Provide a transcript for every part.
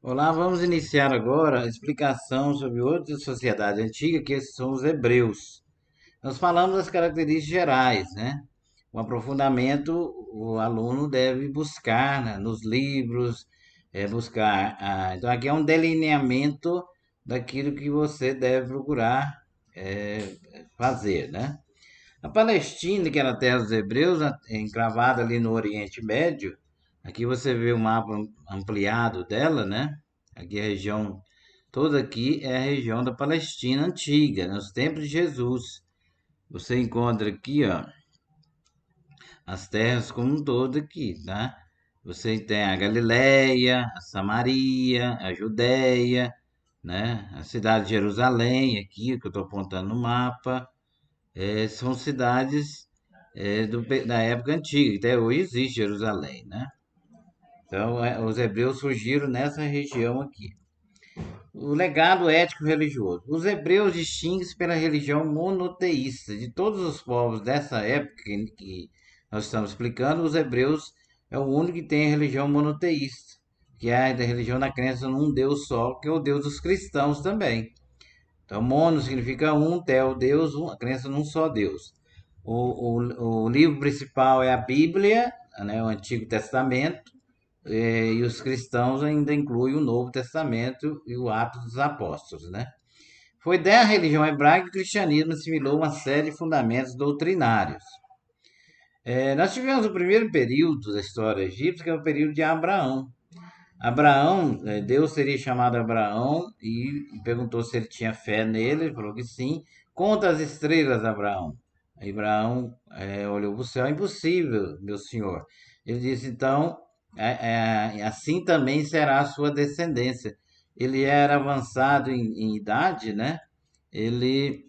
Olá, vamos iniciar agora a explicação sobre outra sociedade antiga, que são os hebreus. Nós falamos das características gerais, né? O aprofundamento o aluno deve buscar, né, nos livros, buscar. Então, aqui é um delineamento daquilo que você deve procurar é, fazer, né? A Palestina, que era a terra dos hebreus, encravada ali no Oriente Médio, aqui você vê o mapa ampliado dela, né? Aqui a região, toda aqui é a região da Palestina antiga, nos tempos de Jesus. Você encontra aqui, ó, as terras como um todo aqui, tá? Você tem a Galileia, a Samaria, a Judéia, né? A cidade de Jerusalém, aqui que eu estou apontando no mapa, são cidades da época antiga, até hoje existe Jerusalém, né? Então, os hebreus surgiram nessa região aqui. O legado ético-religioso. Os hebreus distinguem-se pela religião monoteísta. De todos os povos dessa época que nós estamos explicando, os hebreus é o único que tem a religião monoteísta, que é a religião da crença num Deus só, que é o Deus dos cristãos também. Então, mono significa um, theo, Deus, a crença num só Deus. O livro principal é a Bíblia, né, o Antigo Testamento, e os cristãos ainda incluem o Novo Testamento e o Atos dos Apóstolos, né? Foi da religião hebraica que o cristianismo assimilou uma série de fundamentos doutrinários. Nós tivemos o primeiro período da história egípcia, que é o período de Abraão. Abraão, Deus teria chamado Abraão e perguntou se ele tinha fé nele, ele falou que sim. Conta as estrelas, Abraão. Abraão olhou para o céu, impossível, meu senhor. Ele disse, então, assim também será a sua descendência. Ele era avançado em idade, né? Ele,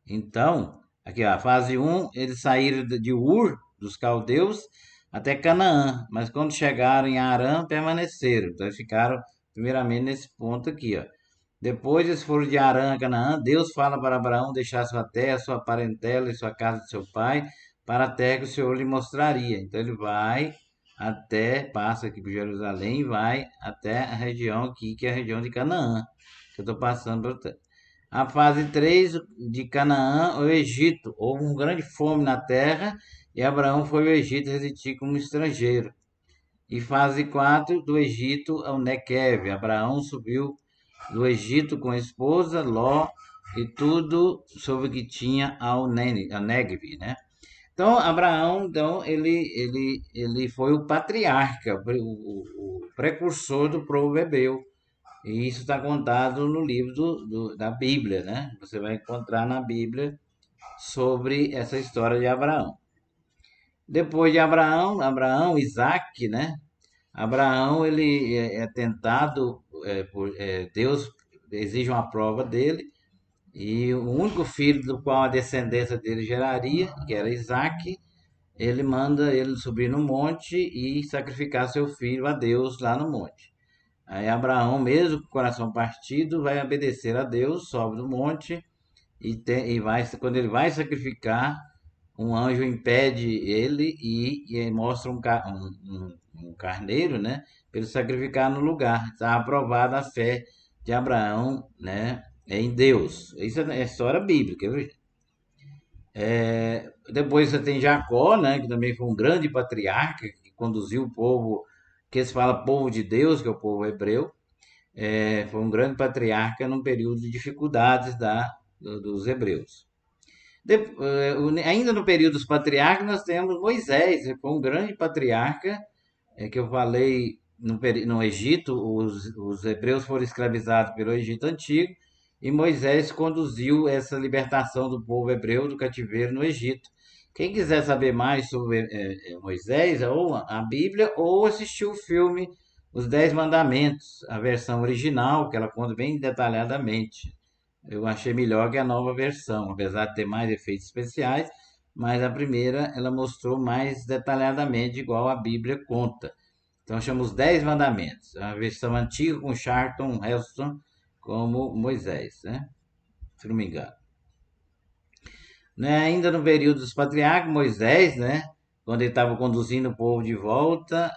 então, aqui ó, fase um, eles saíram de Ur, dos caldeus, até Canaã, mas quando chegaram em Arã, permaneceram. Então, eles ficaram primeiramente nesse ponto aqui, ó. Depois eles foram de Arã a Canaã. Deus fala para Abraão deixar sua terra, sua parentela e sua casa de seu pai, para a terra que o Senhor lhe mostraria. Então ele vai até, passa aqui por Jerusalém e vai até a região aqui, que é a região de Canaã, que eu estou passando para a fase 3 de Canaã, o Egito. Houve uma grande fome na terra e Abraão foi ao Egito residir como estrangeiro. E fase 4 do Egito ao Nequeve. Abraão subiu do Egito com a esposa, Ló, e tudo sobre o que tinha ao Negev, né? Então, Abraão, então, ele foi o patriarca, o precursor do povo hebreu. E isso está contado no livro da Bíblia, né? Você vai encontrar na Bíblia sobre essa história de Abraão. Depois de Abraão, Isaac, né? Abraão, ele é tentado, Deus exige uma prova dele, e o único filho do qual a descendência dele geraria, que era Isaac, ele manda ele subir no monte e sacrificar seu filho a Deus lá no monte. Aí Abraão, mesmo com o coração partido, vai obedecer a Deus, sobe do monte quando ele vai sacrificar, um anjo impede ele e mostra um carneiro, né? Para ele sacrificar no lugar. Está aprovada a fé de Abraão, né? Em Deus. Isso é história bíblica, viu? Depois você tem Jacó, né? Que também foi um grande patriarca que conduziu o povo, que se fala povo de Deus, que é o povo hebreu. Foi um grande patriarca num período de dificuldades dos hebreus. Ainda no período dos patriarcas, nós temos Moisés, que foi um grande patriarca, que eu falei no Egito, os hebreus foram escravizados pelo Egito Antigo, e Moisés conduziu essa libertação do povo hebreu do cativeiro no Egito. Quem quiser saber mais sobre Moisés, ou a Bíblia, ou assistir o filme Os Dez Mandamentos, a versão original, que ela conta bem detalhadamente. Eu achei melhor que a nova versão, apesar de ter mais efeitos especiais, mas a primeira ela mostrou mais detalhadamente, igual a Bíblia conta. Então chama os Dez Mandamentos, a versão antiga com Charlton Heston como Moisés, né? Se não me engano. Né? Ainda no período dos patriarcas, Moisés, né? Quando ele estava conduzindo o povo de volta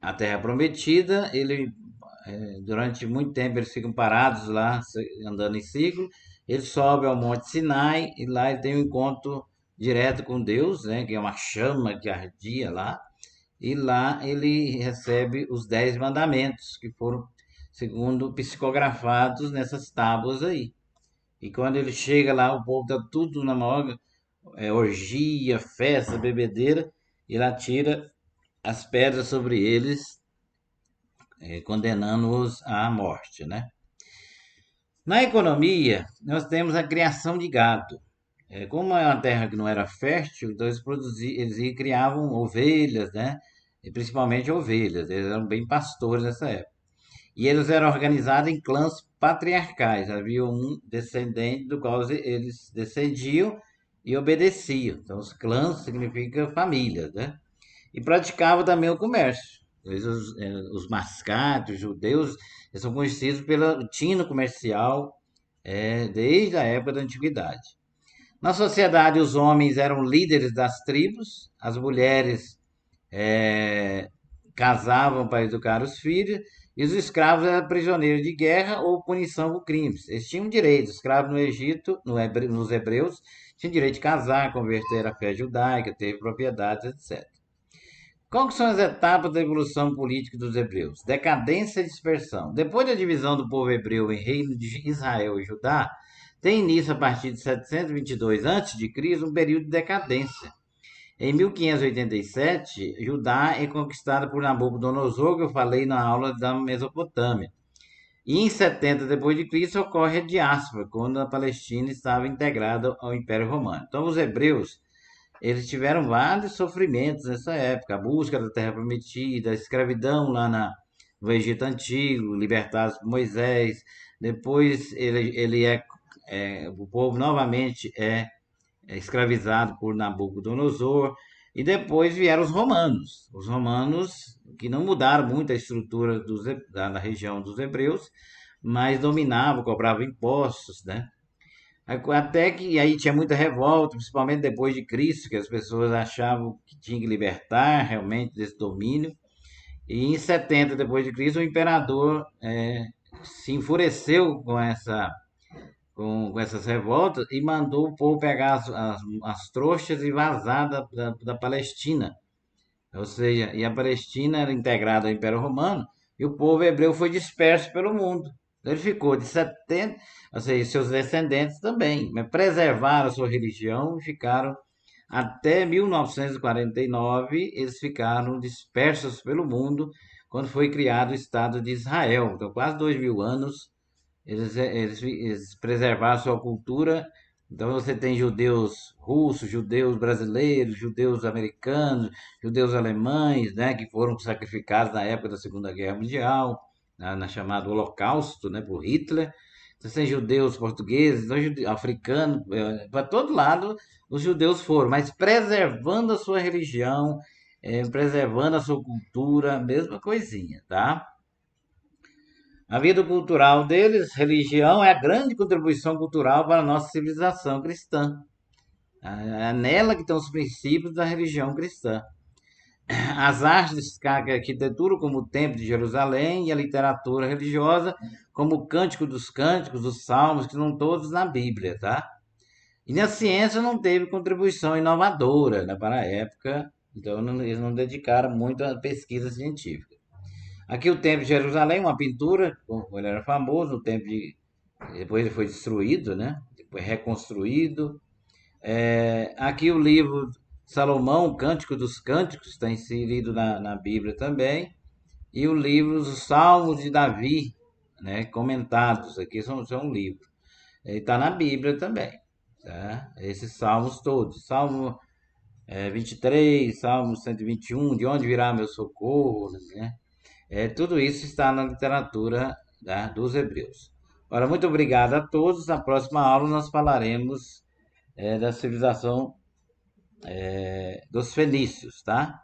a Terra Prometida. Durante muito tempo eles ficam parados lá, andando em círculo. Ele sobe ao Monte Sinai e lá ele tem um encontro direto com Deus, né, que é uma chama que ardia lá. E lá ele recebe os 10 mandamentos que foram, segundo, psicografados nessas tábuas aí. E quando ele chega lá, o povo tá tudo na maior orgia, festa, bebedeira, e ele atira as pedras sobre eles, condenando-os à morte, né? Na economia, nós temos a criação de gado. Como é uma terra que não era fértil, então eles criavam ovelhas, né? E principalmente ovelhas, eles eram bem pastores nessa época. E eles eram organizados em clãs patriarcais, havia um descendente do qual eles descendiam e obedeciam. Então, os clãs significa famílias, né? E praticavam também o comércio. Os mascates, os judeus, eles são conhecidos pelo tino comercial desde a época da antiguidade. Na sociedade, os homens eram líderes das tribos, as mulheres eh, casavam para educar os filhos, e os escravos eram prisioneiros de guerra ou punição por crimes. Eles tinham direito, escravos no Egito, nos hebreus, tinham direito de casar, converter à fé judaica, ter propriedades, etc. Quais são as etapas da evolução política dos hebreus? Decadência e dispersão. Depois da divisão do povo hebreu em reino de Israel e Judá, tem início a partir de 722 a.C. um período de decadência. Em 1587, Judá é conquistada por Nabucodonosor, que eu falei na aula da Mesopotâmia. E em 70 d.C. ocorre a diáspora, quando a Palestina estava integrada ao Império Romano. Então, os hebreus, eles tiveram vários sofrimentos nessa época, a busca da Terra Prometida, a escravidão lá no Egito Antigo, libertados por Moisés. Depois o povo novamente é escravizado por Nabucodonosor. E depois vieram os romanos. Os romanos, que não mudaram muito a estrutura da região dos hebreus, mas dominavam, cobravam impostos, né? Até que aí tinha muita revolta, principalmente depois de Cristo, que as pessoas achavam que tinha que libertar realmente desse domínio. E em 70 depois de Cristo, o imperador se enfureceu com essas revoltas e mandou o povo pegar as trouxas e vazar da Palestina. Ou seja, e a Palestina era integrada ao Império Romano e o povo hebreu foi disperso pelo mundo. Então, ele ficou de 70, ou seja, seus descendentes também, mas preservaram a sua religião e ficaram até 1949, eles ficaram dispersos pelo mundo quando foi criado o Estado de Israel. Então, quase 2.000 anos, eles preservaram sua cultura. Então, você tem judeus russos, judeus brasileiros, judeus americanos, judeus alemães, né, que foram sacrificados na época da Segunda Guerra Mundial, na chamada Holocausto, né, por Hitler. Você tem judeus portugueses, africanos, para todo lado os judeus foram, mas preservando a sua religião, preservando a sua cultura, mesma coisinha, tá? A vida cultural deles, religião, é a grande contribuição cultural para a nossa civilização cristã. É nela que estão os princípios da religião cristã. As artes, a arquitetura, como o Templo de Jerusalém, e a literatura religiosa, como o Cântico dos Cânticos, os Salmos, que estão todos na Bíblia, tá? E na ciência não teve contribuição inovadora, né, para a época, então eles não dedicaram muito à pesquisa científica. Aqui o Templo de Jerusalém, uma pintura, como ele era famoso, depois ele foi destruído, né? Depois reconstruído. Aqui o livro Salomão, Cântico dos Cânticos, está inserido na Bíblia também. E o livro Os Salmos de Davi, né? Comentados, aqui são livros. Ele está na Bíblia também, tá? Esses salmos todos. Salmo 23, Salmo 121, de onde virá meu socorro, né? Tudo isso está na literatura, tá, dos hebreus. Ora, muito obrigado a todos. Na próxima aula nós falaremos da civilização dos fenícios, tá?